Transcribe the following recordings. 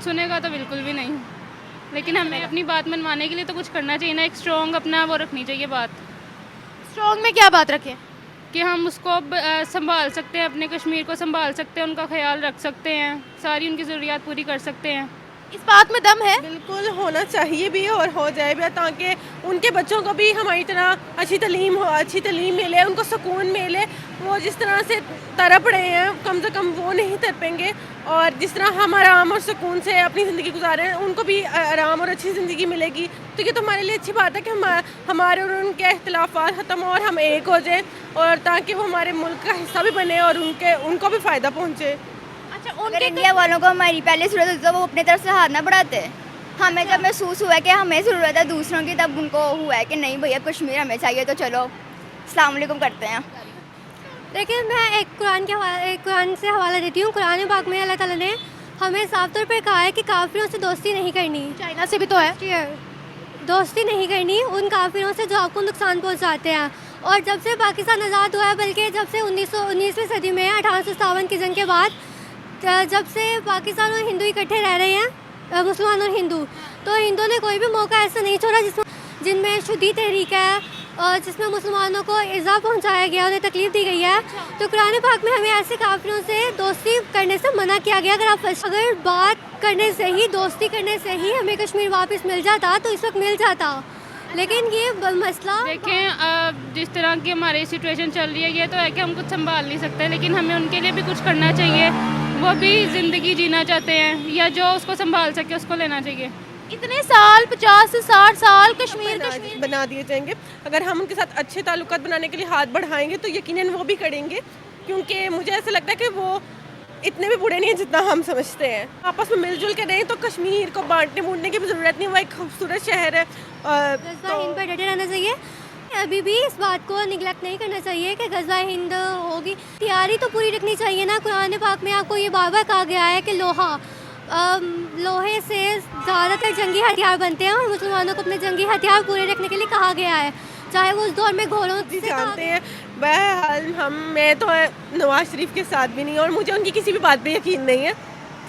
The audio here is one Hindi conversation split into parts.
सुनेगा तो बिल्कुल भी नहीं, लेकिन हमें अपनी बात मनवाने के लिए तो कुछ करना चाहिए ना, एक स्ट्रॉन्ग अपना वो रखनी चाहिए बात, स्ट्रॉन्ग में क्या बात रखें? कि हम उसको अब संभाल सकते हैं, अपने कश्मीर को संभाल सकते हैं, उनका ख्याल रख सकते हैं, सारी उनकी ज़रूरियात पूरी कर सकते हैं। इस बात में दम है? बिल्कुल होना चाहिए भी और हो जाए भी, ताकि उनके बच्चों को भी हमारी तरह अच्छी तालीम मिले, उनको सुकून मिले। वो जिस तरह से तड़प रहे हैं कम से कम वो नहीं तड़पेंगे, और जिस तरह हम आराम और सुकून से अपनी ज़िंदगी गुजारे हैं उनको भी आराम और अच्छी ज़िंदगी मिलेगी। तो ये तो हमारे लिए अच्छी बात है कि हमारे और उनके इख्तिलाफ़ात ख़त्म हो और हम एक हो जाएं, और ताकि वो हमारे मुल्क का हिस्सा भी बने और उनको भी फ़ायदा पहुँचे। अच्छा, अगर उनके इंडिया वालों को हमारी पहले ज़रूरत होती है तो वो अपनी तरफ से हाथ ना बढ़ाते। हमें जब महसूस हुआ है कि हमें ज़रूरत है दूसरों की, तब उनको हुआ है कि नहीं भैया कश्मीर हमें चाहिए, तो चलो अस्सलाम वालेकुम करते हैं। लेकिन मैं एक कुरान से हवाला देती हूँ। कुरान पाक में अल्लाह ताला ने हमें साफ तौर पर कहा है कि काफिरों से दोस्ती नहीं करनी। चाइना से भी तो है, दोस्ती नहीं करनी उन काफिरों से जो आपको नुकसान पहुँचाते हैं। और जब से पाकिस्तान आज़ाद हुआ है, बल्कि जब से 19वीं सदी में 1857 की जंग के बाद, जब से पाकिस्तान और हिंदू इकट्ठे रह रहे हैं, मुसलमान और हिंदू, तो हिंदुओं ने कोई भी मौका ऐसा नहीं छोड़ा जिनमें शुद्धी तहरीक है और जिसमें मुसलमानों को इज़ा पहुंचाया गया, उन्हें तकलीफ़ दी गई है। तो कुरान पाक में हमें ऐसे काफिरों से दोस्ती करने से मना किया गया। अगर बात करने से ही, दोस्ती करने से ही हमें कश्मीर वापस मिल जाता तो इस वक्त मिल जाता, लेकिन ये मसला देखें, जिस तरह की हमारी सिचुएशन चल रही है, ये तो है कि हम कुछ संभाल नहीं सकते, लेकिन हमें उनके लिए भी कुछ करना चाहिए। वो भी ज़िंदगी जीना चाहते हैं, या जो उसको संभाल सके उसको लेना चाहिए। इतने साल 50 से 60 साल कश्मीर बना दिए जाएंगे। अगर हम उनके साथ अच्छे ताल्लुकात बनाने के लिए हाथ बढ़ाएंगे तो यकीनन वो भी करेंगे, क्योंकि मुझे ऐसा लगता है कि वो इतने भी बुरे नहीं हैं जितना हम समझते हैं। आपस में मिलजुल के रहें तो कश्मीर को बांटने बूटने की भी ज़रूरत नहीं। वो एक खूबसूरत शहर है, गज़वा हिंद पर डटे रहना चाहिए। अभी भी इस बात को निगलेक्ट नहीं करना चाहिए कि गज़वा हिंद होगी, तैयारी तो पूरी रखनी चाहिए ना। कुरान पाक में आपको ये बार बार कहा गया है कि लोहे से ज़्यादातर जंगी हथियार बनते हैं और मुसलमानों को अपने जंगी हथियार पूरे रखने के लिए कहा गया है, चाहे वो उस दौर में घोड़ों से जानते हैं। बहरहाल मैं तो नवाज शरीफ के साथ भी नहीं, और मुझे उनकी किसी भी बात पे यकीन नहीं है,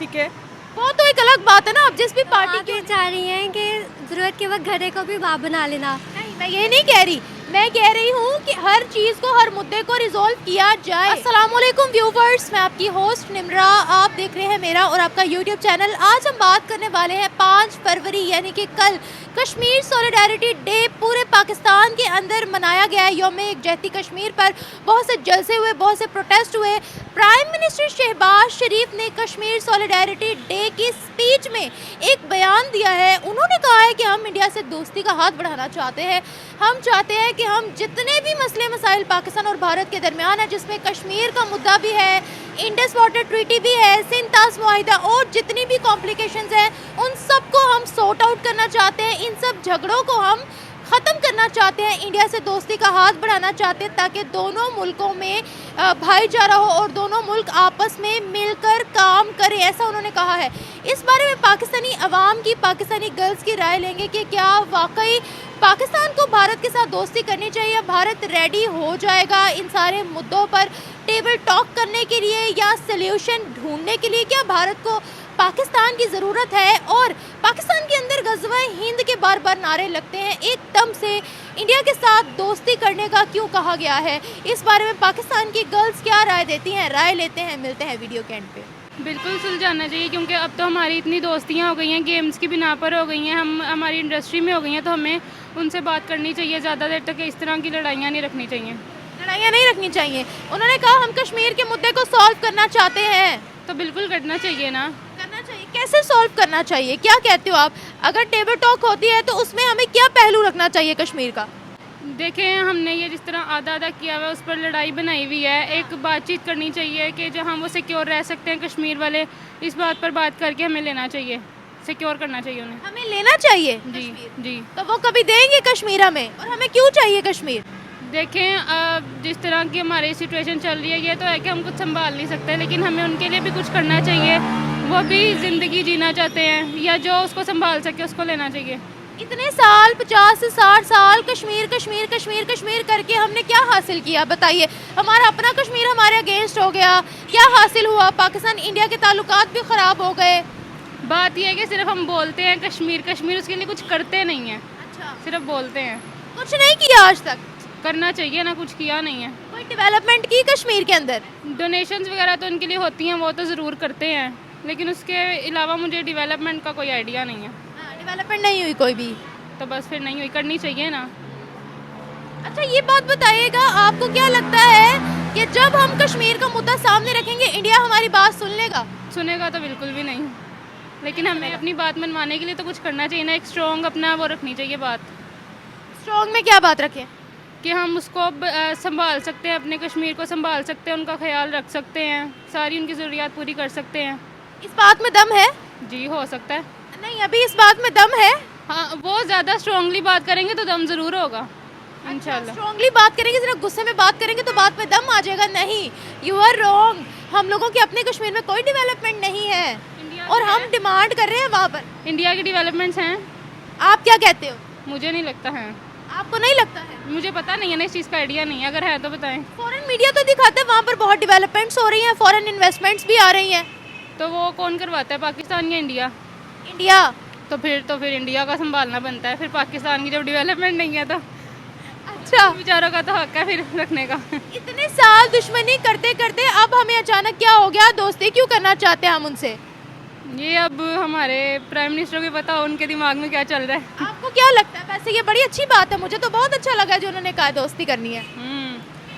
ठीक है। वो तो एक अलग बात है ना, अब जिस भी पार्टी के चाह रही हैं कि ज़रूरत के वक्त घड़े को भी बाप बना लेना। नहीं, मैं ये नहीं कह रही, मैं कह रही हूँ कि हर चीज़ को, हर मुद्दे को रिजॉल्व किया जाए। अस्सलामुअलैकुम व्यूवर्स, मैं आपकी होस्ट निम्रा, आप देख रहे हैं मेरा और आपका यूट्यूब चैनल। आज हम बात करने वाले हैं 5 फरवरी यानी कि कल कश्मीर सॉलिडारिटी डे पूरे पाकिस्तान के अंदर मनाया गया है। यौम यकजहती कश्मीर पर बहुत से जलसे हुए, बहुत से प्रोटेस्ट हुए। प्राइम मिनिस्टर शहबाज शरीफ ने कश्मीर सॉलिडारिटी डे की स्पीच में एक बयान दिया है। उन्होंने कहा है कि हम इंडिया से दोस्ती का हाथ बढ़ाना चाहते हैं। हम चाहते हैं कि हम जितने भी मसले मसाइल पाकिस्तान और भारत के दरमियान है, जिसमें कश्मीर का मुद्दा भी है, इंडस वाटर ट्रीटी भी है, सिंध तास मुआहिदा और जितनी भी कॉम्प्लिकेशंस हैं, उन सब को हम सॉर्ट आउट करना चाहते हैं। इन सब झगड़ों को हम ख़त्म करना चाहते हैं, इंडिया से दोस्ती का हाथ बढ़ाना चाहते हैं, ताकि दोनों मुल्कों में भाईचारा हो और दोनों मुल्क आपस में मिलकर काम करें, ऐसा उन्होंने कहा है। इस बारे में पाकिस्तानी अवाम की, पाकिस्तानी गर्ल्स की राय लेंगे कि क्या वाकई पाकिस्तान को भारत के साथ दोस्ती करनी चाहिए, भारत रेडी हो जाएगा इन सारे मुद्दों पर टेबल टॉक करने के लिए या सल्यूशन ढूंढने के लिए। क्या भारत को पाकिस्तान की ज़रूरत है? और पाकिस्तान के अंदर गज़वा हिंद के बार बार नारे लगते हैं, एकदम से इंडिया के साथ दोस्ती करने का क्यों कहा गया है? इस बारे में पाकिस्तान की गर्ल्स क्या राय देती हैं, राय लेते हैं, मिलते हैं वीडियो के एंड पे। बिल्कुल सुलझाना चाहिए, क्योंकि अब तो हमारी इतनी दोस्तियाँ हो गई हैं, गेम्स की बिना पर हो गई हैं, हमारी इंडस्ट्री में हो गई हैं, तो हमें उनसे बात करनी चाहिए। ज़्यादा देर तक इस तरह की लड़ाइयाँ नहीं रखनी चाहिए। लड़ाइयाँ नहीं रखनी चाहिए। उन्होंने कहा हम कश्मीर के मुद्दे को सॉल्व करना चाहते हैं, तो बिल्कुल करना चाहिए ना। करना चाहिए। कैसे सॉल्व करना चाहिए, क्या कहते हो आप? अगर टेबल टॉक होती है तो उसमें हमें क्या पहलू रखना चाहिए कश्मीर का? देखें, हमने ये जिस तरह आधा आधा किया हुआ है, उस पर लड़ाई बनाई हुई है। एक बातचीत करनी चाहिए कि जहाँ वो सिक्योर रह सकते हैं कश्मीर वाले, इस बात पर बात करके हमें लेना चाहिए, सिक्योर करना चाहिए उन्हें। हमें लेना चाहिए जी जी। तो वो कभी देंगे कश्मीर हमें? और हमें क्यों चाहिए कश्मीर? देखें, जिस तरह की हमारी सिचुएशन चल रही है, ये तो है कि हम कुछ संभाल नहीं सकते, लेकिन हमें उनके लिए भी कुछ करना चाहिए। वो भी ज़िंदगी जीना चाहते हैं, या जो उसको संभाल सके उसको लेना चाहिए। इतने साल 50 से 60 साल कश्मीर कश्मीर कश्मीर कश्मीर करके हमने क्या हासिल किया बताइए? हमारा अपना कश्मीर हमारे अगेंस्ट हो गया, क्या हासिल हुआ? पाकिस्तान इंडिया के ताल्लुकात भी ख़राब हो गए। बात यह है कि सिर्फ हम बोलते हैं कश्मीर कश्मीर, उसके लिए कुछ करते नहीं हैं, अच्छा, सिर्फ बोलते हैं। कुछ नहीं किया आज तक? करना चाहिए ना, कुछ किया नहीं है। कोई डेवलपमेंट की कश्मीर के अंदर? डोनेशंस वगैरह तो उनके लिए होती हैं, वो तो ज़रूर करते हैं, लेकिन उसके अलावा मुझे डेवलपमेंट का कोई आइडिया नहीं है। डेवलपमेंट नहीं हुई कोई भी? तो बस फिर नहीं हुई, करनी चाहिए ना। अच्छा, ये बात बताइएगा, आपको क्या लगता है कि जब हम कश्मीर का मुद्दा सामने रखेंगे इंडिया हमारी बात सुन लेगा? सुनेगा तो बिल्कुल भी नहीं, लेकिन हमें अपनी बात मनवाने के लिए तो कुछ करना चाहिए ना, एक स्ट्रॉन्ग अपना वो रखनी चाहिए बात, स्ट्रॉन्ग में क्या बात रखें? कि हम उसको संभाल सकते हैं, अपने कश्मीर को संभाल सकते हैं, उनका ख्याल रख सकते हैं, सारी उनकी ज़रूरियात पूरी कर सकते हैं। इस बात में दम है? जी हो सकता है। नहीं, अभी इस बात में दम है? हाँ, वो ज़्यादा स्ट्रांगली बात करेंगे तो दम ज़रूर होगा इंशाल्लाह। स्ट्रॉन्गली बात करेंगे, सिर्फ गुस्से में बात करेंगे तो बात में दम आ जाएगा? नहीं, यू आर रॉन्ग। हम लोगों के अपने कश्मीर में कोई डेवलपमेंट नहीं है इंडिया और हम डिमांड कर रहे हैं वहाँ पर। इंडिया की डेवलपमेंट्स हैं, आप क्या कहते हो? मुझे नहीं लगता है। आपको नहीं लगता है? मुझे पता नहीं है ना, इस चीज़ का आइडिया नहीं है, अगर है तो बताएं। फॉरेन मीडिया तो दिखाता है वहाँ पर बहुत डेवलपमेंट्स हो रही हैं, फॉरेन इन्वेस्टमेंट्स भी आ रही हैं। तो वो कौन करवाता है, पाकिस्तान या इंडिया? इंडिया। तो फिर इंडिया का संभालना बनता है, फिर पाकिस्तान की जब डेवलपमेंट नहीं है तो अच्छा, बेचारों का तो हक है फिर रखने का। इतने साल दुश्मनी करते करते अब हमें अचानक क्या हो गया, दोस्ती क्यों करना चाहते हैं हम उनसे? ये अब हमारे प्राइम मिनिस्टर को पता हो उनके दिमाग में क्या चल रहा है। आपको क्या लगता है? वैसे ये बड़ी अच्छी बात है, मुझे तो बहुत अच्छा लगा जो उन्होंने कहा दोस्ती करनी है।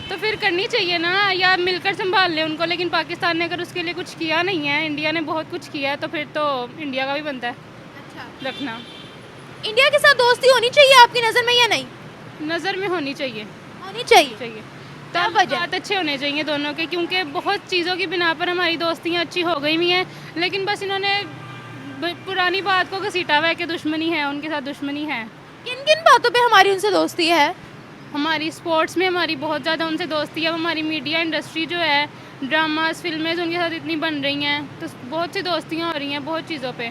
तो फिर करनी चाहिए ना, या मिलकर संभाल ले उनको, लेकिन पाकिस्तान ने अगर उसके लिए कुछ किया नहीं है, इंडिया ने बहुत कुछ किया है, तो फिर तो इंडिया का भी बनता है अच्छा, रखना। इंडिया के साथ दोस्ती होनी चाहिए आपकी नज़र में या नहीं? नज़र में होनी चाहिए, होनी चाहिए। चाहिए। क्या तो वजह? बात अच्छे होने चाहिए दोनों के, क्योंकि बहुत चीज़ों की बिना पर हमारी दोस्तियाँ अच्छी हो गई हुई हैं, लेकिन बस इन्होंने पुरानी बात को घसीटा हुआ है कि दुश्मनी है, उनके साथ दुश्मनी है। किन किन बातों पे हमारी उनसे दोस्ती है? हमारी स्पोर्ट्स में हमारी बहुत ज़्यादा उनसे दोस्ती है। हमारी मीडिया इंडस्ट्री जो है, ड्रामास फिल्में उनके साथ इतनी बन रही हैं, तो बहुत सी दोस्तियाँ हो रही हैं बहुत चीज़ों पे।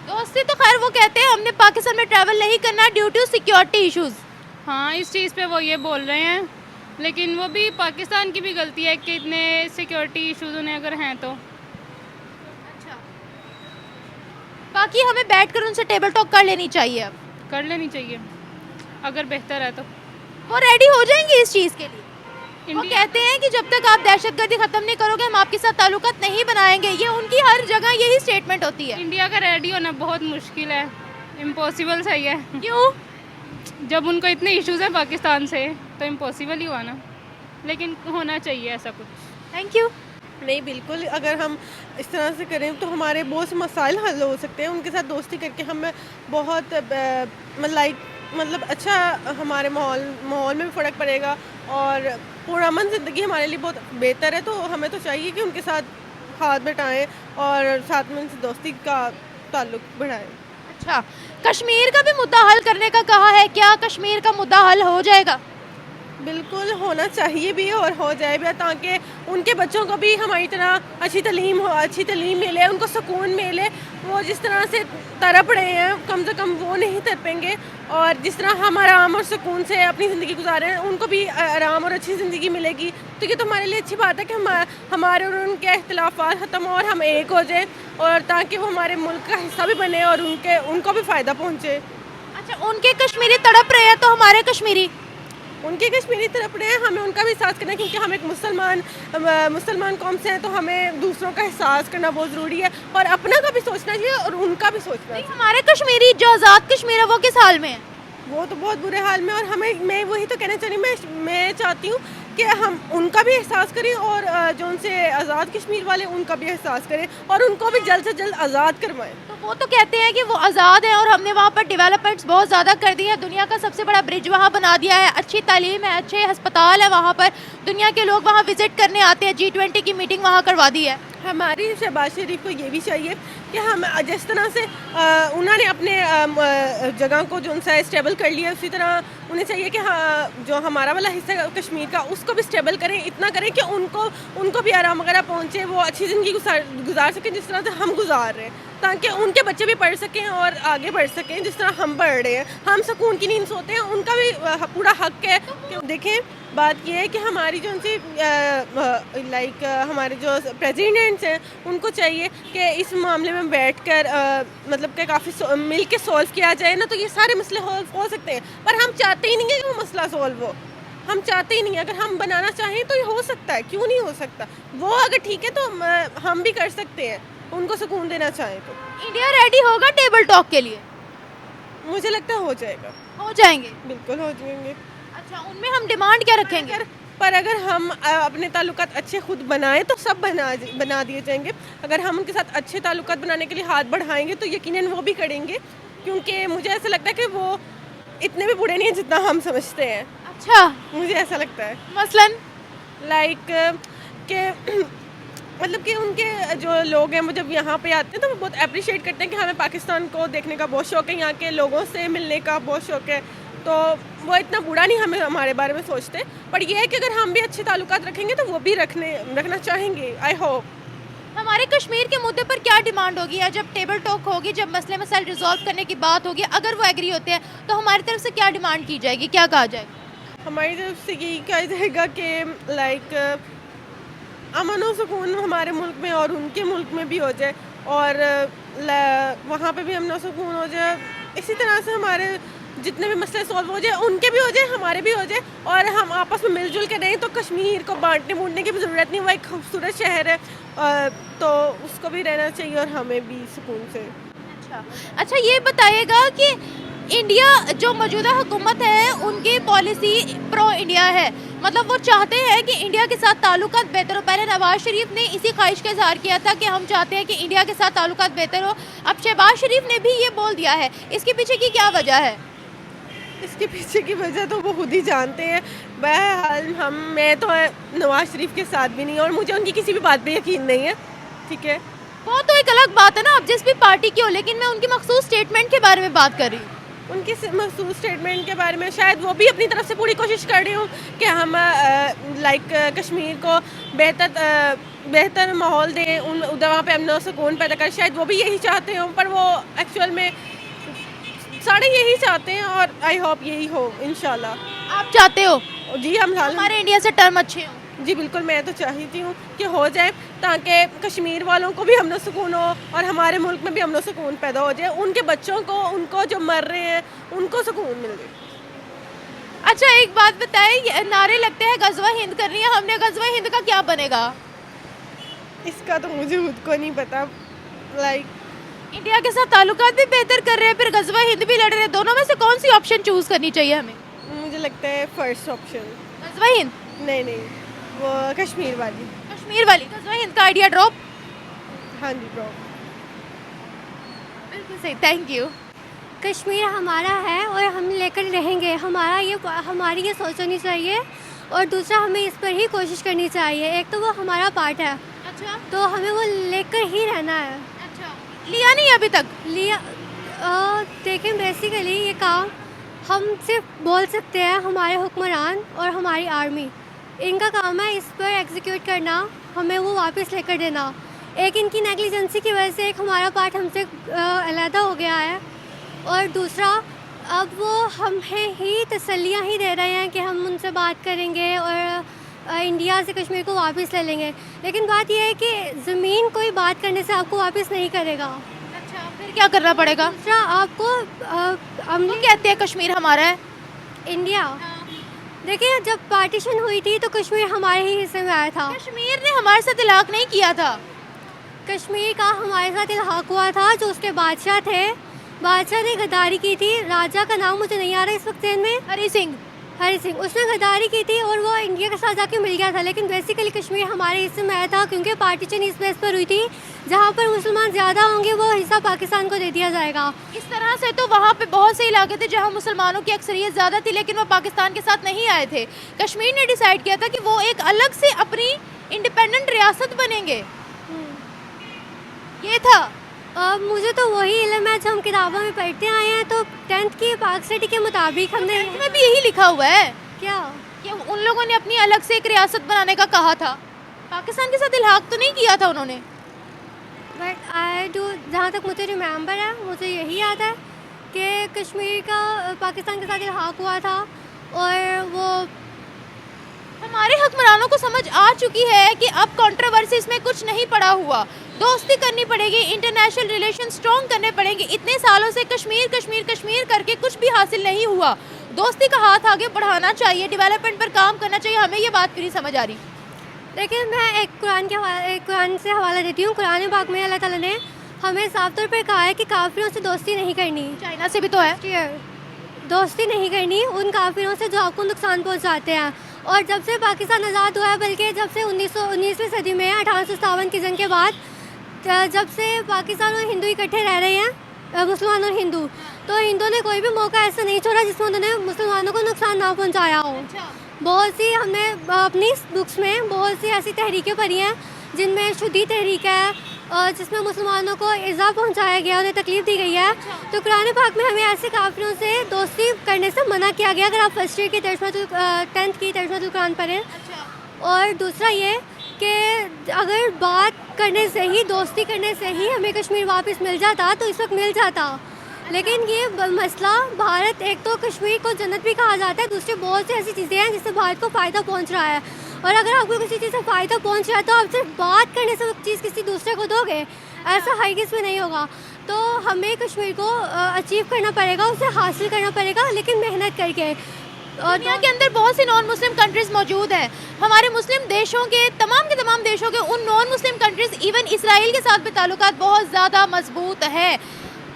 दोस्ती तो खैर वो कहते हैं हमने पाकिस्तान में ट्रैवल नहीं करना ड्यू टू सिक्योरिटी इश्यूज। हाँ, इस चीज़ पे वो ये बोल रहे हैं, लेकिन वो भी पाकिस्तान की भी गलती है कि इतने सिक्योरिटी इश्यूज उन्हें अगर हैं तो। अच्छा, बाकी हमें बैठकर उनसे टेबल टॉक कर लेनी चाहिए। अब कर लेनी चाहिए अगर बेहतर है तो। वो रेडी हो जाएंगे इस चीज़ के लिए? वो इंडिया कहते हैं कि जब तक आप दहशतगर्दी खत्म नहीं करोगे हम आपके साथ ताल्लुकात नहीं बनाएंगे, ये उनकी हर जगह यही स्टेटमेंट होती है। इंडिया का रेडी होना बहुत मुश्किल है, इम्पॉसिबल सही है। क्यों? जब उनको इतने इश्यूज हैं पाकिस्तान से तो इम्पॉसिबल ही हुआ ना, लेकिन होना चाहिए ऐसा कुछ। Thank you. नहीं, बिल्कुल, अगर हम इस तरह से करें तो हमारे बहुत से मसाइल हल हो सकते हैं। उनके साथ दोस्ती करके हमें बहुत मतलब अच्छा हमारे माहौल में भी फ़र्क पड़ेगा और पुरअमन ज़िंदगी हमारे लिए बहुत बेहतर है। तो हमें तो चाहिए कि उनके साथ हाथ बटाएं और साथ में उनसे दोस्ती का ताल्लुक बढ़ाएं। अच्छा, कश्मीर का भी मुद्दा हल करने का कहा है, क्या कश्मीर का मुद्दा हल हो जाएगा? बिल्कुल होना चाहिए भी और हो जाए भी, ताकि उनके बच्चों को भी हमारी तरह अच्छी तालीम मिले, उनको सुकून मिले। वो जिस तरह से तड़प रहे हैं कम से कम वो नहीं तड़पेंगे, और जिस तरह हम आराम और सुकून से अपनी ज़िंदगी गुजार रहे हैं उनको भी आराम और अच्छी ज़िंदगी मिलेगी। तो ये तो हमारे लिए अच्छी बात है कि हमारे और उनके इख्तिलाफ़ात ख़त्म हो और हम एक हो जाएं, और ताकि वो हमारे मुल्क का हिस्सा भी बने और उनको भी फ़ायदा पहुँचे। अच्छा, उनके कश्मीरी तड़प रहे हैं तो हमारे कश्मीरी उनके कश्मीरी तरफ रहे हैं, हमें उनका भी एहसास करना है, क्योंकि हम एक मुसलमान कौम से हैं, तो हमें दूसरों का एहसास करना बहुत ज़रूरी है और अपना का भी सोचना चाहिए और उनका भी सोचना चाहिए। हमारे कश्मीरी जो आज़ाद कश्मीर है वो किस हाल में है? वो तो बहुत बुरे हाल में, और मैं वही तो कहना चाह रही हूँ, मैं चाहती हूँ कि हम उनका भी एहसास करें और जो उनसे आज़ाद कश्मीर वाले उनका भी एहसास करें और उनको भी जल्द से जल्द आज़ाद करवाएं। तो वो तो कहते हैं कि वो आज़ाद है और हमने वहाँ पर डेवलपमेंट्स बहुत ज़्यादा कर दी है, दुनिया का सबसे बड़ा ब्रिज वहाँ बना दिया है, अच्छी तालीम है, अच्छे अस्पताल है, वहाँ पर दुनिया के लोग वहाँ विजिट करने आते हैं, G20 की मीटिंग वहाँ करवा दी है। हमारी शहबाज शरीफ को ये भी चाहिए कि हम जिस तरह से उन्होंने अपने जगह को जो उनसे स्टेबल कर लिया, उसी तरह उन्हें चाहिए कि जो हमारा वाला हिस्सा कश्मीर का उसको भी स्टेबल करें, इतना करें कि उनको भी आराम वगैरह पहुँचे, वो अच्छी ज़िंदगी गुजार सकें जिस तरह से हम गुजार रहे हैं, ताकि उनके बच्चे भी पढ़ सकें और आगे बढ़ सकें जिस तरह हम बढ़ रहे हैं। हम सुकून की नींद सोते हैं, उनका भी पूरा हक है कि देखें। बात यह है कि हमारी जो उनसे हमारे जो प्रेसिडेंट्स हैं उनको चाहिए कि इस मामले में बैठकर मतलब कि काफ़ी मिल के सॉल्व किया जाए ना, तो ये सारे मसले हो सकते हैं। पर हम चाहते ही नहीं है कि वो मसला सॉल्व हो, हम चाहते ही नहीं है। अगर हम बनाना चाहें तो ये हो सकता है, क्यों नहीं हो सकता। वो अगर ठीक है तो हम भी कर सकते हैं, उनको सुकून देना चाहें तो। इंडिया रेडी होगा टेबल टॉक के लिए? मुझे लगता है हो जाएगा, हो जाएंगे। बिल्कुल हो जाएंगे। अच्छा, उनमें हम डिमांड क्या रखेंगे? पर अगर हम अपने ताल्लुकात अच्छे खुद बनाएं तो सब बना दिए जाएंगे। अगर हम उनके साथ अच्छे ताल्लुकात बनाने के लिए हाथ बढ़ाएंगे तो यकीनन वो भी करेंगे, क्योंकि मुझे ऐसा लगता है कि वो इतने भी बुरे नहीं हैं जितना हम समझते हैं। अच्छा, मुझे ऐसा लगता है मसलन लाइक के मतलब कि उनके जो लोग हैं वो जब यहाँ पे आते हैं तो वो बहुत अप्रिशिएट करते हैं कि हमें पाकिस्तान को देखने का बहुत शौक़ है, यहाँ के लोगों से मिलने का बहुत शौक़ है। तो वो इतना बुरा नहीं हमारे बारे में सोचते, पर ये है कि अगर हम भी अच्छे ताल्लुकात रखेंगे तो वो भी रखना चाहेंगे। I hope. हमारे कश्मीर के मुद्दे पर क्या डिमांड होगी, या जब टेबल टॉक होगी, जब मसले मसाइल रिजॉल्व करने की बात होगी, अगर वो एग्री होते हैं तो हमारी तरफ से क्या डिमांड की जाएगी, क्या कहा जाएगा? हमारी तरफ से यही कहा जाएगा कि लाइक अमन और सुकून हमारे मुल्क में और उनके मुल्क में भी हो जाए, और वहाँ पे भी अमन और सुकून हो जाए। इसी तरह से हमारे जितने भी मसले सॉल्व हो जाए, उनके भी हो जाए, हमारे भी हो जाए, और हम आपस में मिलजुल के रहें। तो कश्मीर को बांटने बूटने की भी ज़रूरत नहीं, वो एक खूबसूरत शहर है, तो उसको भी रहना चाहिए और हमें भी सुकून से। अच्छा, ये बताइएगा कि इंडिया जो मौजूदा हुकूमत है उनकी पॉलिसी प्रो इंडिया है, मतलब वो चाहते हैं कि इंडिया के साथ ताल्लुकात बेहतर हो। पहले नवाज शरीफ ने इसी ख्वाहिश का इजहार किया था कि हम चाहते हैं कि इंडिया के साथ ताल्लुकात बेहतर हो। अब शहबाज शरीफ ने भी ये बोल दिया है, इसके पीछे की क्या वजह है? इसके पीछे की वजह तो वो खुद ही जानते हैं। बहरहाल मैं तो नवाज शरीफ के साथ भी नहीं, और मुझे उनकी किसी भी बात पे यकीन नहीं है, ठीक है। वो तो एक अलग बात है ना, आप जिस भी पार्टी की हो, लेकिन मैं उनकी मखसूस स्टेटमेंट के बारे में बात कर रही हूँ। उनकी मखसूस स्टेटमेंट के बारे में शायद वो भी अपनी तरफ से पूरी कोशिश कर रही हूँ कि हम लाइक कश्मीर को बेहतर माहौल दें, उधर वहाँ पे अमन और सुकून पैदा करें। शायद वो भी यही चाहते हों, पर वो एक्चुअल में सारे यही चाहते हैं, और आई होप यही हो इंशाल्लाह। आप चाहते हो? जी, हम हमारे इंडिया से टर्म अच्छे हो? जी बिल्कुल, मैं तो चाहती हूँ कि हो जाए, ताकि कश्मीर वालों को भी अमन सुकून हो और हमारे मुल्क में भी अमन सुकून पैदा हो जाए। उनके बच्चों को, उनको जो मर रहे हैं, उनको सुकून मिल जाए। अच्छा, एक बात बताएं, नारे लगते हैं गजवा हिंद कर रही है, हमने गजवा हिंद का क्या बनेगा? इसका तो मुझे खुद को नहीं पता। लाइक इंडिया के साथ ताल्लुकात भी बेहतर कर रहे हैं, फिर गजवा हिंद भी लड़ रहे हैं, दोनों में से कौन सी ऑप्शन चूज करनी चाहिए हमें? मुझे लगता है फर्स्ट ऑप्शन। गजवा हिंद? नहीं, वो कश्मीर वाली। कश्मीर वाली गजवा हिंद का आइडिया ड्रॉप? हाँ जी, ड्रॉप। बिल्कुल सही, थैंक यू। कश्मीर हमारा है और हम लेकर रहेंगे। हमारी ये सोचनी चाहिए, और दूसरा हमें इस पर ही कोशिश करनी चाहिए। एक तो वो हमारा पार्ट है, अच्छा, तो हमें वो लेकर ही रहना है। अच्छा, लिया नहीं अभी तक? लिया देखें, बेसिकली ये काम हम सिर्फ बोल सकते हैं, हमारे हुक्मरान और हमारी आर्मी, इनका काम है इस पर एग्जीक्यूट करना, हमें वो वापस लेकर देना। एक इनकी नेग्लिजेंसी की वजह से एक हमारा पार्ट हमसे अलहदा हो गया है, और दूसरा अब वो हमें ही तसल्लियाँ ही दे रहे हैं कि हम उनसे बात करेंगे और इंडिया से कश्मीर को वापस ले लेंगे। लेकिन बात यह है कि ज़मीन कोई बात करने से आपको वापस नहीं करेगा। अच्छा, फिर क्या करना पड़ेगा? दूसरा आपको हम कहते हैं कश्मीर हमारा है। इंडिया, देखिए जब पार्टीशन हुई थी तो कश्मीर हमारे ही हिस्से में आया था। कश्मीर ने हमारे साथ इलाक़ नहीं किया था। कश्मीर का हमारे साथ इल्हाक हुआ था, जो उसके बादशाह थे, बादशाह ने गद्दारी की थी। राजा का नाम मुझे नहीं आ रहा इस वक्त में। हरी सिंह, उसने गद्दारी की थी और वो इंडिया के साथ जाके मिल गया था। लेकिन बेसिकली कश्मीर हमारे हिस्से में आया था, क्योंकि पार्टीशन इस बेस पर हुई थी, जहाँ पर मुसलमान ज़्यादा होंगे वो हिस्सा पाकिस्तान को दे दिया जाएगा। इस तरह से तो वहाँ पे बहुत से इलाके थे जहाँ मुसलमानों की अक्सरियत ज़्यादा थी, लेकिन वो पाकिस्तान के साथ नहीं आए थे। कश्मीर ने डिसाइड किया था कि वो एक अलग से अपनी इंडिपेंडेंट रियासत बनेंगे, ये था। मुझे तो वही इल्म है जो हम किताबों में पढ़ते आए हैं। तो 10th की पाक स्टडी के मुताबिक हमने में भी यही लिखा हुआ है क्या कि उन लोगों ने अपनी अलग से एक रियासत बनाने का कहा था। पाकिस्तान के साथ इल्हाक तो नहीं किया था उन्होंने। बट आई डू, जहाँ तक मुझे रिमेंबर है, मुझे यही याद है कि कश्मीर का पाकिस्तान के साथ इल्हाक हुआ था, और वो हमारे हुक्मरानों को समझ आ चुकी है कि अब कंट्रोवर्सी इसमें कुछ नहीं पड़ा हुआ। दोस्ती करनी पड़ेगी, इंटरनेशनल रिलेशन स्ट्रॉन्ग करने पड़ेंगे। इतने सालों से कश्मीर कश्मीर कश्मीर करके कुछ भी हासिल नहीं हुआ। दोस्ती का हाथ आगे बढ़ाना चाहिए, डेवलपमेंट पर काम करना चाहिए। हमें ये बात नहीं समझ आ रही। देखिए, मैं एक कुरान से हवाला देती हूँ। कुरान पाक में अल्लाह ताला ने हमें साफ तौर पर कहा है कि काफिरों से दोस्ती नहीं करनी। चाइना से भी तो है। दोस्ती नहीं करनी उन काफिरों से जो आपको नुकसान पहुंचाते हैं। और जब से पाकिस्तान आज़ाद हुआ है, बल्कि जब से 1919वीं सदी में 1857 की जंग के बाद, जब से पाकिस्तान और हिंदू इकट्ठे रह रहे हैं, मुसलमान और हिंदू, तो हिंदू ने कोई भी मौका ऐसा नहीं छोड़ा जिसमें उन्होंने मुसलमानों को नुकसान ना पहुंचाया हो। बहुत सी हमने अपनी बुक्स में बहुत सी ऐसी तहरीकें पढ़ी हैं जिनमें शुद्धी तहरीक है, जिसमें मुसलमानों को इज़ा पहुंचाया गया, उन्हें तकलीफ़ दी गई है। तो कुरान पाक में हमें ऐसे काफिरों से दोस्ती करने से मना किया गया। अगर आप फर्स्ट ईयर की 10th की तर्जुमातुल कुरान पढ़ें। और दूसरा ये कि अगर बात करने से ही, दोस्ती करने से ही हमें कश्मीर वापस मिल जाता तो इस वक्त मिल जाता। लेकिन ये मसला, भारत, एक तो कश्मीर को जन्नत भी कहा जाता है, दूसरी बहुत सी ऐसी चीज़ें हैं जिससे भारत को फ़ायदा पहुंच रहा है। और अगर आपको किसी चीज़ से फ़ायदा पहुंच रहा है तो आप सिर्फ बात करने से वो चीज़ किसी दूसरे को दोगे, ऐसा हरगिज़ में नहीं होगा। तो हमें कश्मीर को अचीव करना पड़ेगा, उसे हासिल करना पड़ेगा, लेकिन मेहनत करके। और दुनिया के अंदर बहुत सी नॉन मुस्लिम कंट्रीज़ मौजूद हैं। हमारे मुस्लिम देशों के तमाम देशों के उन non Muslim countries, even Israel के साथ भी ताल्लुकात बहुत ज़्यादा मजबूत है।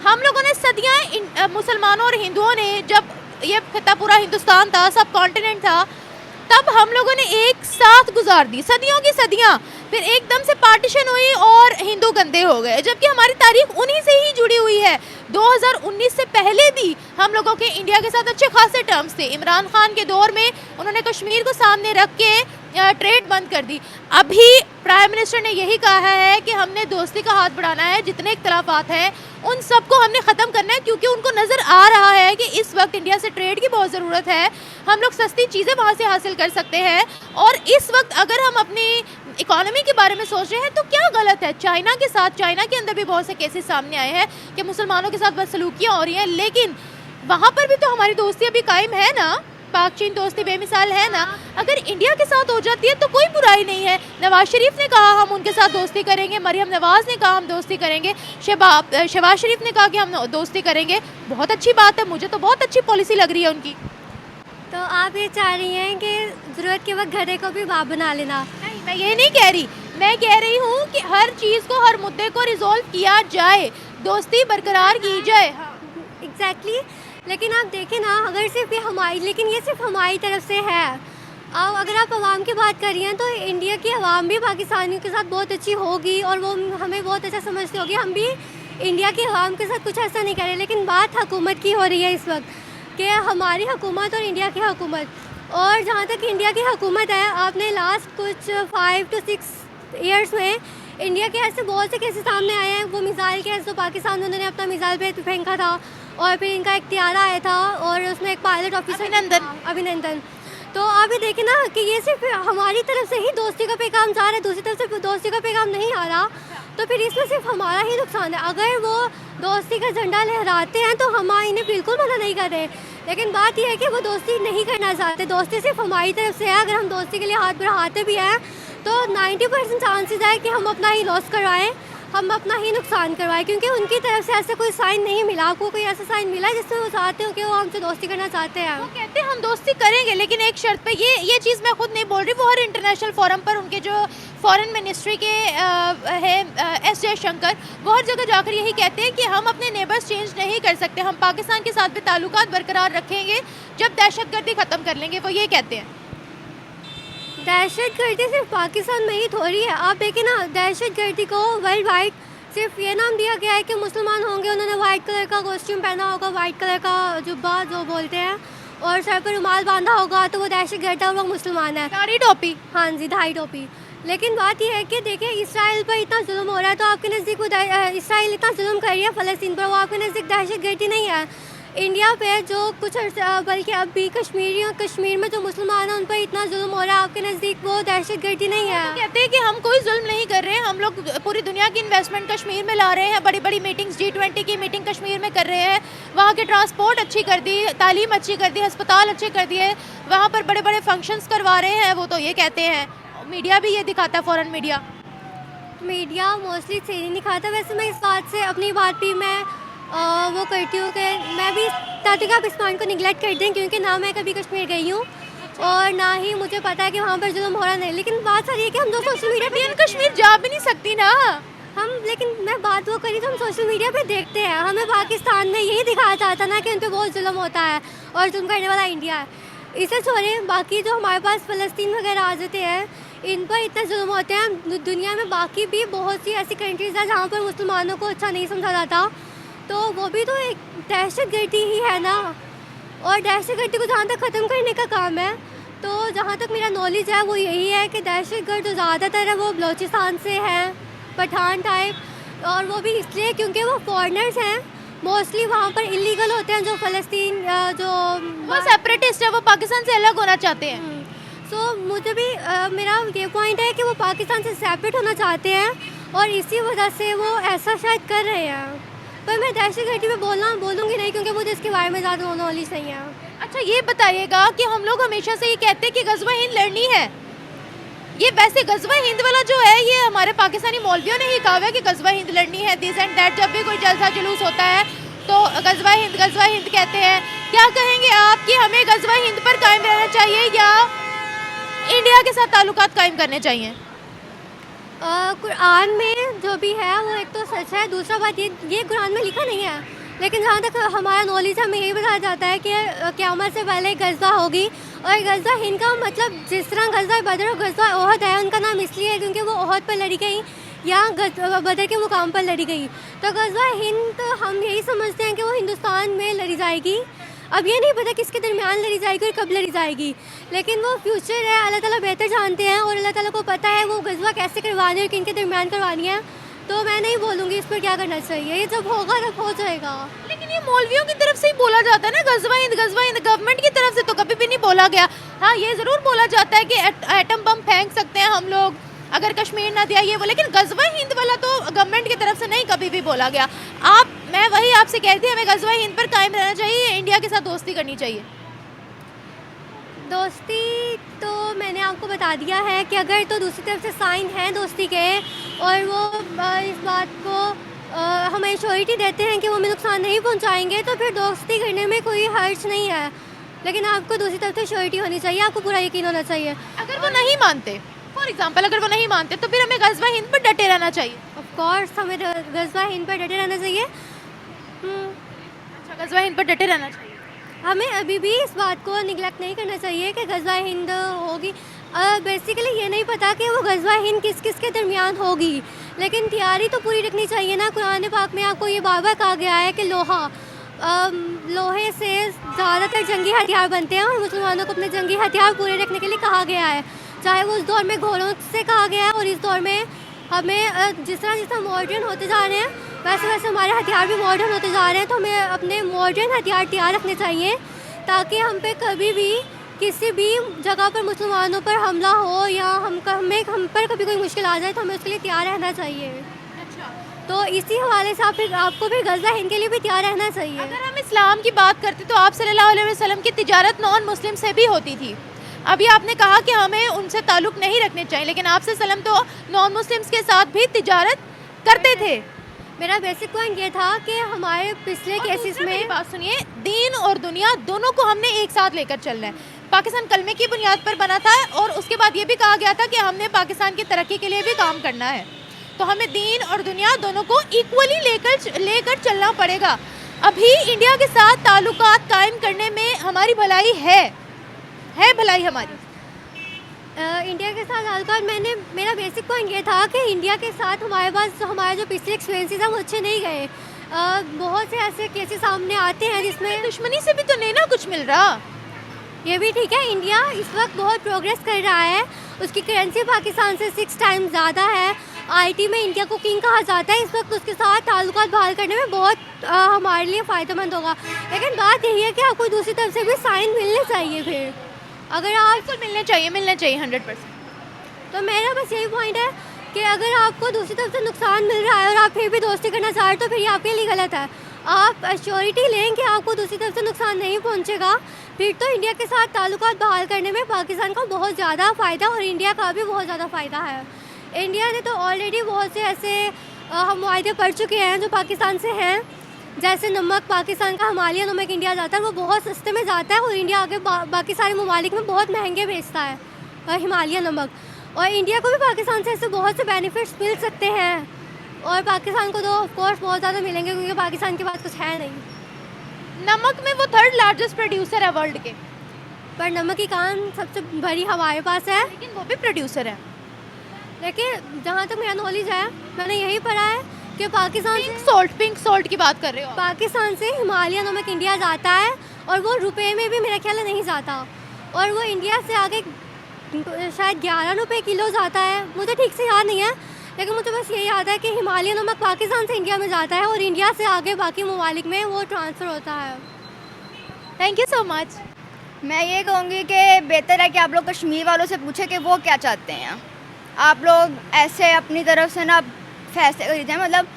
हम लोगों ने सदियाँ, मुसलमानों और हिंदुओं ने, जब ये खिता पूरा हिंदुस्तान था, सब कॉन्टिनेंट था, तब हम लोगों ने एक साथ गुजार दी सदियों की सदियाँ। फिर एकदम से पार्टीशन हुई और हिंदू गंदे हो गए, जबकि हमारी तारीख उन्हीं से ही जुड़ी हुई है। 2019 से पहले भी हम लोगों के इंडिया के साथ अच्छे खासे टर्म्स थे। इमरान खान के दौर में उन्होंने कश्मीर को सामने रख के ट्रेड बंद कर दी। अभी प्राइम मिनिस्टर ने यही कहा है कि हमने दोस्ती का हाथ बढ़ाना है, जितने इख्तलाफात हैं उन सबको हमने ख़त्म करना है, क्योंकि उनको नज़र आ रहा है कि इस वक्त इंडिया से ट्रेड की बहुत ज़रूरत है। हम लोग सस्ती चीज़ें वहाँ से हासिल कर सकते हैं। और इस वक्त अगर हम अपनी इकोनॉमी के बारे में सोच रहे हैं तो क्या गलत है। चाइना के साथ, चाइना के अंदर भी बहुत से केसेस सामने आए हैं कि मुसलमानों के साथ बदसलूकियाँ हो रही हैं, लेकिन वहाँ पर भी तो हमारी दोस्ती अभी कायम है ना। पाक चीन दोस्ती बेमिसाल है ना। अगर इंडिया के साथ हो जाती है तो कोई बुराई नहीं है। नवाज शरीफ ने कहा हम उनके साथ दोस्ती करेंगे, मरियम नवाज ने कहा हम दोस्ती करेंगे, शहबाज शरीफ ने कहा कि हम दोस्ती करेंगे। बहुत अच्छी बात है, मुझे तो बहुत अच्छी पॉलिसी लग रही है उनकी। तो आप ये चाह रही हैं कि ज़रूरत के वक्त घड़े को भी बाप बना लेना? नहीं, मैं ये नहीं कह रही। मैं कह रही हूँ कि हर चीज़ को, हर मुद्दे को रिजॉल्व किया जाए, दोस्ती बरकरार की जाए। एग्जैक्टली। लेकिन आप देखें ना, अगर सिर्फ ये हमारी, लेकिन ये सिर्फ हमारी तरफ से है। अब अगर आप आवाम की बात कर रही हैं तो इंडिया की आवाम भी पाकिस्तानियों के साथ बहुत अच्छी होगी और वो हमें बहुत अच्छा समझती होगी। हम भी इंडिया की आवाम के साथ कुछ ऐसा नहीं करें। लेकिन बात हुकूमत की हो रही है इस वक्त कि हमारी हुकूमत और इंडिया की हुकूमत। और जहाँ तक इंडिया की हुकूमत है, आपने लास्ट कुछ 5 to 6 ईयर्स में इंडिया के ऐसे बहुत से केसेस सामने आए हैं। वो मिसाइल केस, तो पाकिस्तान में उन्होंने अपना मिसाइल पे फेंका था और फिर इनका एक तियारा आया था और उसमें एक पायलट ऑफिसर अभिनंदन। तो आप ये देखें ना कि ये सिर्फ हमारी तरफ से ही दोस्ती का पैगाम जा रहा है, दूसरी तरफ से दोस्ती का पैगाम नहीं आ रहा। तो फिर इसमें सिर्फ हमारा ही नुकसान है। अगर वो दोस्ती का झंडा लहराते हैं तो हम इन्हें बिल्कुल मना नहीं कर रहे, लेकिन बात यह है कि वो दोस्ती नहीं करना चाहते। दोस्ती सिर्फ हमारी तरफ से है। अगर हम दोस्ती के लिए हाथ बढ़ाते भी हैं तो 90% चांसेस है कि हम अपना ही लॉस करवाएं, हम अपना ही नुकसान करवाएं, क्योंकि उनकी तरफ से ऐसा कोई साइन नहीं मिला। आपको कोई ऐसा साइन मिला है जिसमें वो चाहते हो कि वो हमसे दोस्ती करना चाहते हैं? वो कहते हैं हम दोस्ती करेंगे, लेकिन एक शर्त पे। ये चीज़ मैं खुद नहीं बोल रही, वो हर इंटरनेशनल फोरम पर उनके जो फॉरेन मिनिस्ट्री के है एस जयशंकर, वो हर जगह जाकर यही कहते हैं कि हम अपने नेबर्स चेंज नहीं कर सकते, हम पाकिस्तान के साथ भी ताल्लुकात बरकरार रखेंगे जब दहशतगर्दी ख़त्म कर लेंगे। वो ये कहते हैं। दहशतगर्दी सिर्फ पाकिस्तान में ही थोड़ी है। आप देखें ना, दहशतगर्दी को वर्ल्ड वाइड सिर्फ ये नाम दिया गया है कि मुसलमान होंगे, उन्होंने वाइट कलर का कॉस्ट्यूम पहना होगा, वाइट कलर का जुब्बा जो बोलते हैं, और सर पर रुमाल बांधा होगा तो वो दहशतगर्द है और वो मुसलमान है। दाढ़ी टोपी। हाँ जी, दाढ़ी टोपी। लेकिन बात यह है कि देखिए, इसराइल पर इतना जुल्म हो रहा है तो आपके नज़दीक वो इसराइल इतना जुल्म कर रही है फ़लस्तीन पर, वो आपके नज़दीक दहशतगर्दी नहीं है। इंडिया पे जो कुछ बल्कि अब भी कश्मीर में जो मुसलमान हैं उन पर इतना जुल्म हो रहा है, आपके नज़दीक वो दहशतगर्दी नहीं है। तो कहते हैं कि हम कोई जुल्म नहीं कर रहे हैं, हम लोग पूरी दुनिया की इन्वेस्टमेंट कश्मीर में ला रहे हैं, बड़ी बड़ी मीटिंग्स, G20 की मीटिंग कश्मीर में कर रहे हैं, वहाँ के ट्रांसपोर्ट अच्छी कर दी, तालीम अच्छी कर दी, अस्पताल अच्छे कर दिए, वहाँ पर बड़े बड़े फंक्शंस करवा रहे हैं। वो तो ये कहते हैं, मीडिया भी ये दिखाता है, फॉरेन मीडिया। मीडिया मोस्टली सही नहीं खाता। वैसे मैं इस बात से अपनी बात भी मैं वो करती हूँ कि मैं भी चाहती हूँ कि आप इस पॉइंट को निगलेक्ट कर दें, क्योंकि ना मैं कभी कश्मीर गई हूँ और ना ही मुझे पता है कि वहाँ पर जुल्म हो रहा नहीं। लेकिन बात सारी है कि हम जो सोशल मीडिया पे कश्मीर जा भी नहीं सकती ना हम, लेकिन मैं बात वो करी तो हम सोशल मीडिया पे देखते हैं, हमें पाकिस्तान में यही दिखाया जाता ना कि उन पर बहुत जुल्म होता है और जुल्म करने वाला इंडिया है। इसे छोड़े बाकी जो हमारे पास फ़लस्तीन वगैरह आ जाते हैं, इन पर इतने जुल्म होते हैं। दुनिया में बाकी भी बहुत सी ऐसी कंट्रीज़ हैं जहाँ पर मुसलमानों को अच्छा नहीं समझा जाता, तो वो भी तो एक दहशतगर्दी ही है ना। और दहशतगर्दी को जहाँ तक ख़त्म करने का काम है, तो जहाँ तक मेरा नॉलेज है वो यही है कि दहशतगर्द जो ज़्यादातर है वो बलूचिस्तान से हैं, पठान टाइप, और वो भी इसलिए क्योंकि वो फॉरेनर्स हैं, मोस्टली वहाँ पर इलीगल होते हैं जो फ़लस्तीन जो वो सेपरेटिस्ट है, वो पाकिस्तान से अलग होना चाहते हैं। सो मुझे भी मेरा ये पॉइंट है कि वो पाकिस्तान से सेपरेट होना चाहते हैं और इसी वजह से वो ऐसा शायद कर रहे हैं। पर मैं दहशतगर्दी में बोलूँगी नहीं, क्योंकि मुझे इसके बारे में ज़्यादा नॉलेज नहीं है। अच्छा ये बताइएगा कि हम लोग हमेशा से ये कहते हैं कि गज़वा हिंद लड़नी है, ये वैसे गज़वा हिंद वाला जो है ये हमारे पाकिस्तानी मौलवियों ने ही कहा है कि गज़वा हिंद लड़नी है, दिस एंड दैट। जब भी कोई जलसा जुलूस होता है तो गज़वा हिंद कहते हैं। क्या कहेंगे आप कि हमें गज़वा हिंद पर कायम रहना चाहिए या इंडिया के साथ ताल्लुकात कायम करने चाहिए? कुरान में जो भी है वो एक तो सच है, दूसरा बात ये कुरान में लिखा नहीं है, लेकिन जहाँ तक हमारा नॉलेज है हमें यही बताया जाता है कि क़यामत से पहले गज़वा होगी। और गज़वा हिंद का मतलब जिस तरह गज़वा बदर और गज़वा ओहद है, उनका नाम इसलिए है क्योंकि वो ओहद पर लड़ी गई या बदर के मुकाम पर लड़ी गई। तो गज़वा हिंद हम यही समझते हैं कि वो हिंदुस्तान में लड़ी जाएगी। अब ये नहीं पता किसके दरमियान लड़ी जाएगी और कब लड़ी जाएगी, लेकिन वो फ्यूचर है, अल्लाह ताला बेहतर जानते हैं और अल्लाह ताला को पता है वो गज़वा कैसे करवानी है और किन के दरमियान करवानी है। तो मैं नहीं बोलूँगी इस पर क्या करना चाहिए, ये जब होगा तब हो जाएगा। लेकिन ये मौलवियों की तरफ से ही बोला जाता है ना गज़वा हिंद, गवर्नमेंट की तरफ से तो कभी भी नहीं बोला गया। हाँ ये ज़रूर बोला जाता है कि एटम बम फेंक सकते हैं हम लोग अगर कश्मीर ना दिया ये वो, लेकिन गज़वा हिंद वाला तो गवर्नमेंट की तरफ से नहीं कभी भी बोला गया। मैं वही आपसे कह रही थी, हमें गज़वा हिंद पर कायम रहना चाहिए, इंडिया के साथ दोस्ती करनी चाहिए। दोस्ती तो मैंने आपको बता दिया है कि अगर तो दूसरी तरफ से साइन हैं दोस्ती के और वो इस बात को हमें श्योरिटी देते हैं कि वो हमें नुकसान नहीं पहुंचाएंगे, तो फिर दोस्ती करने में कोई हर्ज नहीं है। लेकिन आपको दूसरी तरफ से श्योरिटी होनी चाहिए, आपको पूरा यकीन होना चाहिए। अगर वो नहीं मानते, फॉर एग्जाम्पल अगर वो नहीं मानते, तो फिर हमें गज़वा हिंद पर डटे रहना चाहिए। ऑफ कोर्स हमें गज़वा हिंद पर डटे रहना चाहिए। अच्छा गज़वा हिंद पर डटे रहना चाहिए। हमें अभी भी इस बात को निगलेक्ट नहीं करना चाहिए कि गज़वा हिंद होगी। बेसिकली ये नहीं पता कि वो गज़वा हिंद किस किस के दरमियान होगी, लेकिन तैयारी तो पूरी रखनी चाहिए ना। कुरान पाक में आपको ये बार बार कहा गया है कि लोहे से ज़्यादातर जंगी हथियार बनते हैं और मुसलमानों को अपने जंगी हथियार पूरे रखने के लिए कहा गया है। चाहे वो उस दौर में घोड़ों से कहा गया है और इस दौर में हमें जिस तरह मॉडर्न होते जा रहे हैं वैसे वैसे हमारे हथियार भी मॉडर्न होते जा रहे हैं। तो हमें अपने मॉडर्न हथियार तैयार रखने चाहिए ताकि हम पे कभी भी किसी भी जगह पर मुसलमानों पर हमला हो या हम पर कभी कोई मुश्किल आ जाए तो हमें उसके लिए तैयार रहना चाहिए। तो इसी हवाले से आपको भी गज़वा हिंद के लिए भी तैयार रहना चाहिए। अगर हम इस्लाम की बात करते तो आप सल्लल्लाहु अलैहि वसल्लम की तिजारत नॉन मुस्लिम से भी होती थी। अभी आपने कहा कि हमें उनसे ताल्लुक़ नहीं रखने चाहिए, लेकिन आप सल्लम तो नॉन मुस्लिम्स के साथ भी तिजारत करते थे। मेरा बेसिक पॉइंट ये था कि हमारे पिछले केसेस में, बात सुनिए, दीन और दुनिया दोनों को हमने एक साथ लेकर चलना है। पाकिस्तान कलमे की बुनियाद पर बना था और उसके बाद ये भी कहा गया था कि हमने पाकिस्तान की तरक्की के लिए भी काम करना है। तो हमें दीन और दुनिया दोनों को इक्वली लेकर चलना पड़ेगा। अभी इंडिया के साथ ताल्लुकात कायम करने में हमारी भलाई है भलाई हमारी। इंडिया के साथ ताल्लुकात मेरा बेसिक पॉइंट ये था कि इंडिया के साथ हमारे जो पिछले एक्सपीरियंसेस हैं वो अच्छे नहीं गए। बहुत से ऐसे केसेस सामने आते हैं जिसमें दुश्मनी से भी तो नहीं ना कुछ मिल रहा। ये भी ठीक है, इंडिया इस वक्त बहुत प्रोग्रेस कर रहा है, उसकी करेंसी पाकिस्तान से 6 टाइम्स ज़्यादा है। IT में इंडिया को किंग कहा जाता है। इस वक्त उसके साथ ताल्लुकात बहाल करने में बहुत हमारे लिए फ़ायदेमंद होगा। लेकिन बात यही है कि आपको दूसरी तरफ से भी साइन मिलने चाहिए। फिर अगर आप मिलने चाहिए 100%। तो मेरा बस यही पॉइंट है कि अगर आपको दूसरी तरफ से नुकसान मिल रहा है और आप फिर भी दोस्ती करना चाह रहे तो फिर ये आपके लिए गलत है। आप श्योरिटी लें कि आपको दूसरी तरफ से नुकसान नहीं पहुंचेगा, फिर तो इंडिया के साथ ताल्लुकात बहाल करने में पाकिस्तान का बहुत ज़्यादा फ़ायदा और इंडिया का भी बहुत ज़्यादा फ़ायदा है। इंडिया ने तो ऑलरेडी बहुत से ऐसे हम मुआहदे कर चुके हैं जो पाकिस्तान से हैं, जैसे नमक, पाकिस्तान का हिमालय नमक इंडिया जाता है, वो बहुत सस्ते में जाता है और इंडिया आगे बाकी सारे ममालिक में बहुत महंगे बेचता है हिमालय नमक। और इंडिया को भी पाकिस्तान से ऐसे बहुत से बेनिफिट्स मिल सकते हैं और पाकिस्तान को तो ऑफ कोर्स बहुत ज़्यादा मिलेंगे क्योंकि पाकिस्तान के पास कुछ है नहीं। नमक में वो थर्ड लार्जेस्ट प्रोड्यूसर है वर्ल्ड के, पर नमक की कान सबसे बड़ी हमारे पास है। लेकिन वो भी प्रोड्यूसर है। लेकिन जहाँ तक मेरा नॉलेज है, मैंने यही पढ़ा है कि पाकिस्तान से पिंक सॉल्ट की बात कर रहे हो आप। पाकिस्तान से हिमालय नमक इंडिया जाता है और वो रुपए में भी मेरा ख्याल है नहीं जाता, और वो इंडिया से आगे शायद 11 रुपये किलो जाता है, मुझे ठीक से याद नहीं है, लेकिन मुझे बस यही याद है कि हिमालय नमक पाकिस्तान से इंडिया में जाता है और इंडिया से आगे बाकी ममालिक में वो ट्रांसफ़र होता है। Thank you so much. मैं ये कहूँगी कि बेहतर है कि आप लोग कश्मीर वालों से पूछें कि वो क्या चाहते हैं। आप लोग ऐसे अपनी तरफ से ना फैसले खरीदें, मतलब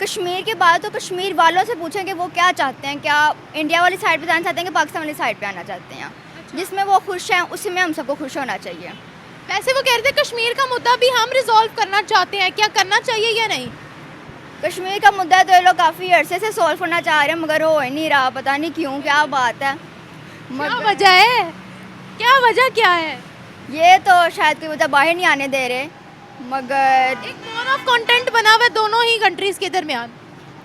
कश्मीर के बाद तो कश्मीर वालों से पूछें कि वो क्या चाहते हैं, क्या इंडिया वाली साइड पे जाना चाहते हैं कि पाकिस्तान वाली साइड पे आना चाहते हैं। जिसमें वो खुश हैं उसी में हम सबको खुश होना चाहिए। वैसे वो कह रहे थे कश्मीर का मुद्दा भी हम रिजॉल्व करना चाहते हैं, क्या करना चाहिए या नहीं? कश्मीर का मुद्दा तो ये लोग काफ़ी अरसे से सॉल्व करना चाह रहे हैं मगर हो ही नहीं रहा, पता नहीं क्यों, क्या बात है, क्या वजह है, क्या वजह क्या है? ये तो शायद कोई वजह बाहर नहीं आने दे रहे, मगर एक मोन ऑफ कंटेंट बना हुआ है दोनों ही कंट्रीज के दरमियान।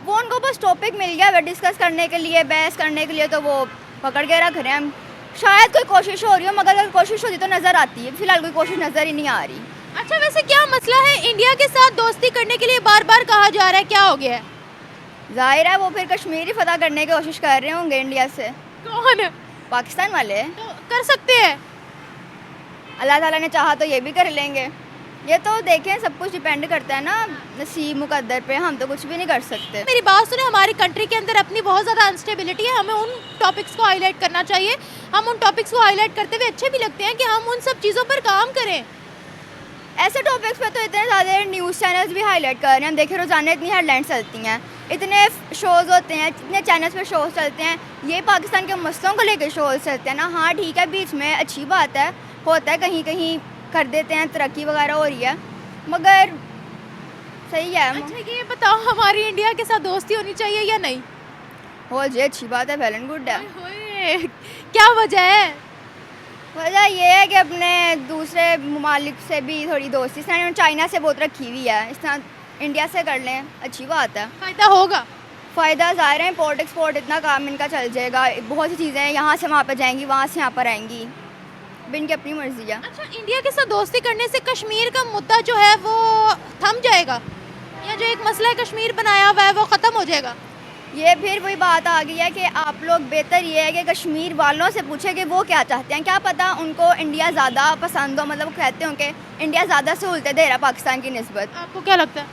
वो उनको बस टॉपिक मिल गया है डिस्कस करने के लिए, बहस करने के लिए, तो वो पकड़ के रख रहे हैं। शायद कोई कोशिश हो रही हो, मगर अगर कोशिश होती तो नज़र आती है, फिलहाल कोई कोशिश नज़र ही नहीं आ रही। अच्छा, वैसे क्या मसला है? इंडिया के साथ दोस्ती करने के लिए बार बार कहा जा रहा है, क्या हो गया है? जाहिर है वो फिर कश्मीर ही फतह करने की कोशिश कर रहे होंगे इंडिया से। कौन? पाकिस्तान वाले तो कर सकते हैं। अल्लाह ताला ने चाहा तो ये भी कर लेंगे। ये तो देखें, सब कुछ डिपेंड करता है ना नसीब मुकद्दर पे, हम तो कुछ भी नहीं कर सकते। मेरी बात सुने, हमारी कंट्री के अंदर अपनी बहुत ज़्यादा अनस्टेबिलिटी है, हमें उन टॉपिक्स को हाईलाइट करना चाहिए। हम उन टॉपिक्स को हाईलाइट करते हुए अच्छे भी लगते हैं कि हम उन सब चीज़ों पर काम करें। ऐसे टॉपिक्स पे तो इतने ज़्यादा न्यूज़ चैनल्स भी हाईलाइट कर रहे हैं, हम देखें रोज़ाना इतनी हेडलाइंस चलती हैं, इतने शोज़ होते हैं, इतने चैनल्स पे शोज़ चलते हैं, ये पाकिस्तान के मसलों को लेकर शोज़ चलते हैं ना। हाँ ठीक है, बीच में अच्छी बात है, होता है कहीं कहीं कर देते हैं, तरक्की वगैरह हो रही है, मगर सही है। अच्छा ये बताओ, हमारी इंडिया के साथ दोस्ती होनी चाहिए या नहीं? हो जी, अच्छी बात है, वेल एंड गुड है। ओए, क्या वजह है? वजह ये है कि अपने दूसरे ममालिक से भी थोड़ी दोस्ती, इस तरह चाइना से बहुत रखी हुई है, इस तरह इंडिया से कर लें, अच्छी बात है। फ़ायदा होगा? फ़ायदा ज़ाहिर है, इम्पोर्ट एक्सपोर्ट इतना काम इनका चल जाएगा, बहुत सी चीज़ें यहाँ से वहाँ पर जाएंगी, वहाँ से यहाँ पर आएंगी, अब इनकी अपनी मर्जी है। अच्छा, इंडिया के साथ दोस्ती करने से कश्मीर का मुद्दा जो है वो थम जाएगा, या जो एक मसला है कश्मीर बनाया हुआ है वो ख़त्म हो जाएगा? ये फिर वही बात आ गई है कि आप लोग बेहतर ये है कि कश्मीर वालों से पूछे कि वो क्या चाहते हैं, क्या पता उनको इंडिया ज़्यादा पसंद हो, मतलब कहते हो कि इंडिया ज़्यादा सहूलतें दे रहा है पाकिस्तान की निस्बत। आपको क्या लगता है?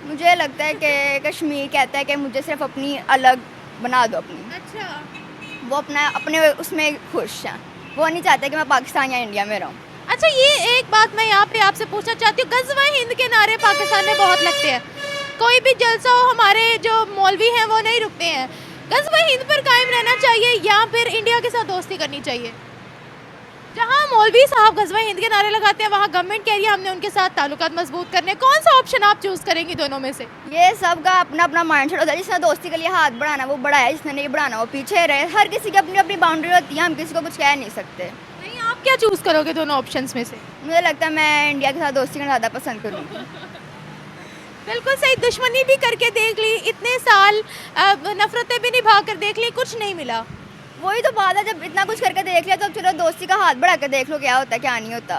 मुझे लगता है कि कश्मीर कहता है कि मुझे सिर्फ अपनी अलग बना दो अपनी, अच्छा, वो अपना अपने उसमें खुश हैं, वो नहीं चाहते कि मैं पाकिस्तान या इंडिया में रहूँ। अच्छा, ये एक बात मैं यहाँ पे आपसे पूछना चाहती हूँ, गज़वा हिंद के नारे पाकिस्तान में बहुत लगते हैं, कोई भी जलसा हो हमारे जो मौलवी हैं वो नहीं रुकते हैं। गज़वा हिंद पर कायम रहना चाहिए या फिर इंडिया के साथ दोस्ती करनी चाहिए? जहाँ मौलवी साहब गज़वा हिंद के नारे लगाते हैं वहाँ गवर्नमेंट कह रही है हमने उनके साथ ताल्लुकात मजबूत करने, कौन सा ऑप्शन आप चूज़ करेंगी दोनों में से? ये सब का अपना अपना माइंड सेट होता है, जिसने दोस्ती के लिए हाथ बढ़ाना वो बड़ा है, जिसने नहीं बढ़ाना वो पीछे रहे। हर किसी की अपनी अपनी बाउंड्री होती है, हम किसी को कुछ कह नहीं सकते। नहीं, आप क्या चूज़ करोगे दोनों ऑप्शंस में से? मुझे लगता है मैं इंडिया के साथ दोस्ती करना ज़्यादा पसंद करूँगी। बिल्कुल सही, दुश्मनी भी करके देख ली, इतने साल नफरतें भी निभा कर देख ली, कुछ नहीं मिला। वही तो बात है, जब इतना कुछ करके देख लिया तो अब चलो दोस्ती का हाथ बढ़ा कर देख लो क्या होता है क्या नहीं होता।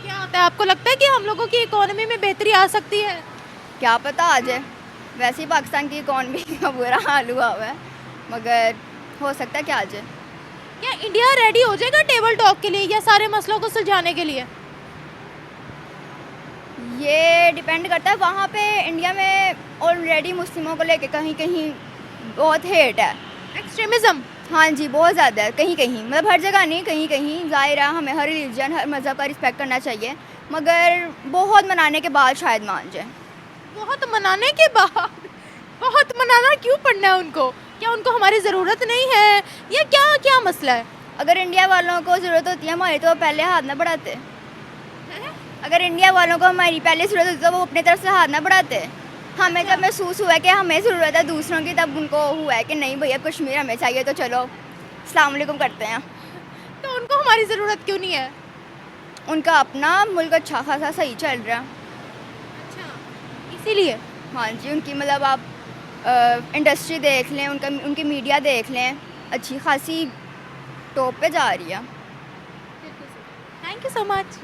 क्या होता है? आपको लगता है कि हम लोगों की इकोनॉमी में बेहतरी आ सकती है? क्या पता आ जाए, वैसे ही पाकिस्तान की इकॉनमी का बुरा हाल हुआ हुआ है, मगर हो सकता है क्या आ जाए। क्या इंडिया रेडी हो जाएगा टेबल टॉक के लिए या सारे मसलों को सुलझाने के लिए? ये डिपेंड करता है, वहाँ पे इंडिया में ऑलरेडी मुस्लिमों को लेके कहीं कहीं बहुत हेट है, एक्सट्रीमिज्म। हाँ जी, बहुत ज़्यादा है, कहीं कहीं, मतलब हर जगह नहीं, कहीं कहीं। ज़ाहिर है हमें हर रिलीजन हर मज़हब का रिस्पेक्ट करना चाहिए, मगर बहुत मनाने के बाद शायद मान जाए। बहुत मनाने के बाद? बहुत मनाना क्यों पड़ना है उनको? क्या उनको हमारी ज़रूरत नहीं है या क्या क्या मसला है? अगर इंडिया वालों को ज़रूरत होती है हमारी तो वो पहले हाथ ना बढ़ाते। अगर इंडिया वालों को हमारी पहले ज़रूरत होती तो वो अपनी तरफ से हाथ ना बढ़ाते। हमें जब महसूस हुआ कि हमें ज़रूरत है दूसरों की, तब उनको हुआ है कि नहीं भैया कश्मीर हमें चाहिए, तो चलो अस्सलाम वालेकुम करते हैं। तो उनको हमारी ज़रूरत क्यों नहीं है? उनका अपना मुल्क अच्छा खासा सही चल रहा है। इसीलिए हाँ जी, उनकी मतलब आप इंडस्ट्री देख लें, उनकी मीडिया देख लें, अच्छी खासी टॉप पे जा रही है। Thank you so much.